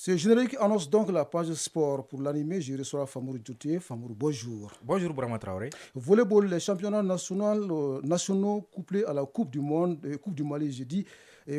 Ce générique annonce donc la page sport. Pour l'animer, je reçois Famour Djouté. Famour, bonjour. Bonjour Brahma Traoré. Volleyball, les championnats nationaux couplés à la Coupe du Monde, Coupe du Mali, j'ai dit,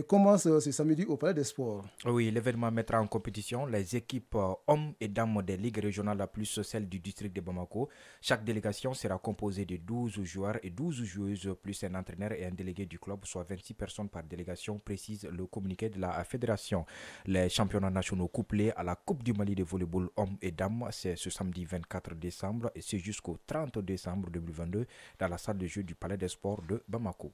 commencent ce samedi au Palais des Sports. Oui, l'événement mettra en compétition les équipes hommes et dames des ligues régionales plus celle du district de Bamako. Chaque délégation sera composée de 12 joueurs et 12 joueuses plus un entraîneur et un délégué du club, soit 26 personnes par délégation, précise le communiqué de la fédération. Les championnats nationaux couplés à la Coupe du Mali de volleyball hommes et dames, c'est ce samedi 24 décembre et c'est jusqu'au 30 décembre 2022 dans la salle de jeu du Palais des Sports de Bamako.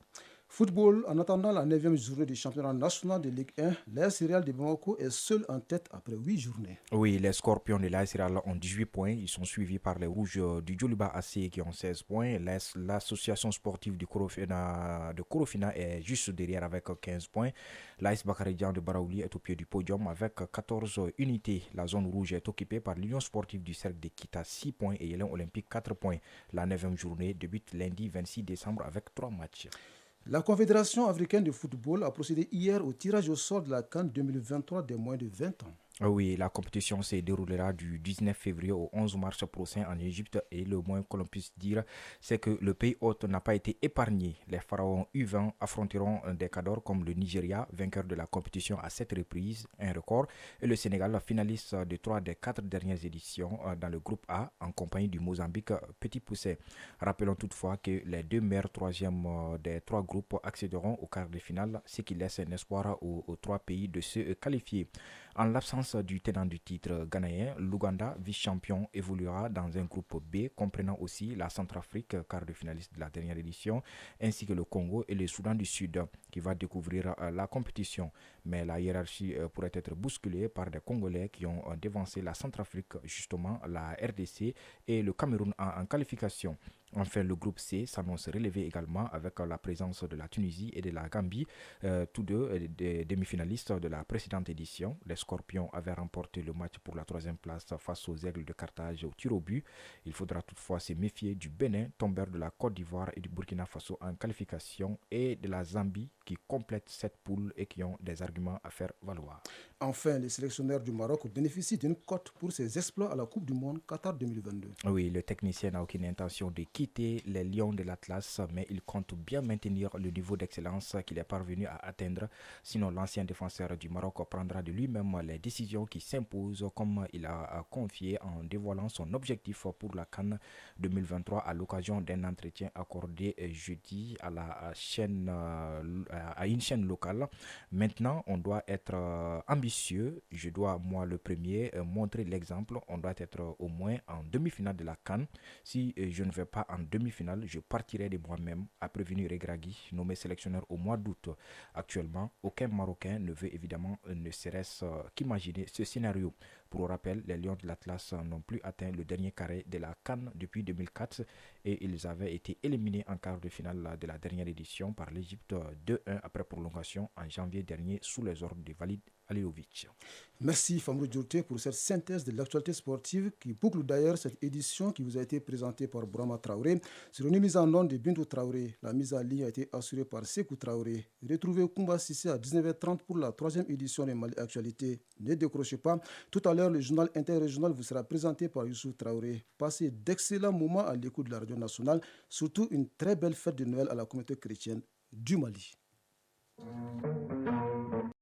Football, en attendant la 9e journée du championnat national de Ligue 1, l'AS Real de Bamako est seul en tête après 8 journées. Oui, les Scorpions de l'AS Real ont 18 points. Ils sont suivis par les Rouges du Djoliba AC qui ont 16 points. L'association sportive de Korofina est juste derrière avec 15 points. L'AS Bakaridjan de Baraouli est au pied du podium avec 14 unités. La zone rouge est occupée par l'Union sportive du Cercle de Kita 6 points et Yélin Olympique 4 points. La 9e journée débute lundi 26 décembre avec 3 matchs. La Confédération africaine de football a procédé hier au tirage au sort de la CAN 2023 des moins de 20 ans. Oui, la compétition se déroulera du 19 février au 11 mars prochain en Égypte et le moins que l'on puisse dire, c'est que le pays hôte n'a pas été épargné. Les pharaons U20 affronteront des cadors comme le Nigeria, vainqueur de la compétition à 7 reprises, un record, et le Sénégal, finaliste de 3 des 4 dernières éditions dans le groupe A en compagnie du Mozambique Petit Pousset. Rappelons toutefois que les deux meilleurs troisièmes des 3 groupes accéderont au quart de finale, ce qui laisse un espoir aux 3 pays de se qualifier. En l'absence du tenant du titre ghanéen, l'Ouganda, vice-champion, évoluera dans un groupe B comprenant aussi la Centrafrique, quart de finaliste de la dernière édition, ainsi que le Congo et le Soudan du Sud, qui va découvrir la compétition. Mais la hiérarchie pourrait être bousculée par des Congolais qui ont dévancé la Centrafrique, justement la RDC et le Cameroun en qualification. Enfin, le groupe C s'annonce relevé également avec la présence de la Tunisie et de la Gambie, tous deux des demi-finalistes de la précédente édition. Les Scorpions avaient remporté le match pour la 3e place face aux Aigles de Carthage au tir au but. Il faudra toutefois se méfier du Bénin, tombeur de la Côte d'Ivoire et du Burkina Faso en qualification, et de la Zambie qui complète cette poule et qui ont des arguments à faire valoir. Enfin, les sélectionneurs du Maroc bénéficient d'une cote pour ses exploits à la Coupe du Monde Qatar 2022. Oui, le technicien n'a aucune intention de quitter les Lions de l'Atlas, mais il compte bien maintenir le niveau d'excellence qu'il est parvenu à atteindre. Sinon, l'ancien défenseur du Maroc prendra de lui-même les décisions qui s'imposent, comme il a confié en dévoilant son objectif pour la CAN 2023 à l'occasion d'un entretien accordé jeudi à à une chaîne locale. Maintenant, on doit être ambitieux. Je dois, moi le premier, montrer l'exemple. On doit être au moins en demi-finale de la CAN. Si je ne vais pas en demi-finale, je partirai de moi-même, a prévenu Regragui, nommé sélectionneur au mois d'août. Actuellement, aucun Marocain ne veut évidemment ne serait-ce qu'imaginer ce scénario. Pour rappel, les Lions de l'Atlas n'ont plus atteint le dernier carré de la CAN depuis 2004 et ils avaient été éliminés en quart de finale de la dernière édition par l'Égypte 2-1 après prolongation en janvier dernier sous les ordres de Walid Alilovic. Merci Famour Djouté pour cette synthèse de l'actualité sportive qui boucle d'ailleurs cette édition qui vous a été présentée par Brahma Traoré. Sur une mise en onde de Bintou Traoré, la mise en ligne a été assurée par Sekou Traoré. Retrouvez Koumba Sissé à 19h30 pour la 3e édition de Mali Actualité. Ne décrochez pas. Tout à l'heure, le journal interrégional vous sera présenté par Youssouf Traoré. Passez d'excellents moments à l'écoute de la radio nationale, surtout une très belle fête de Noël à la communauté chrétienne du Mali.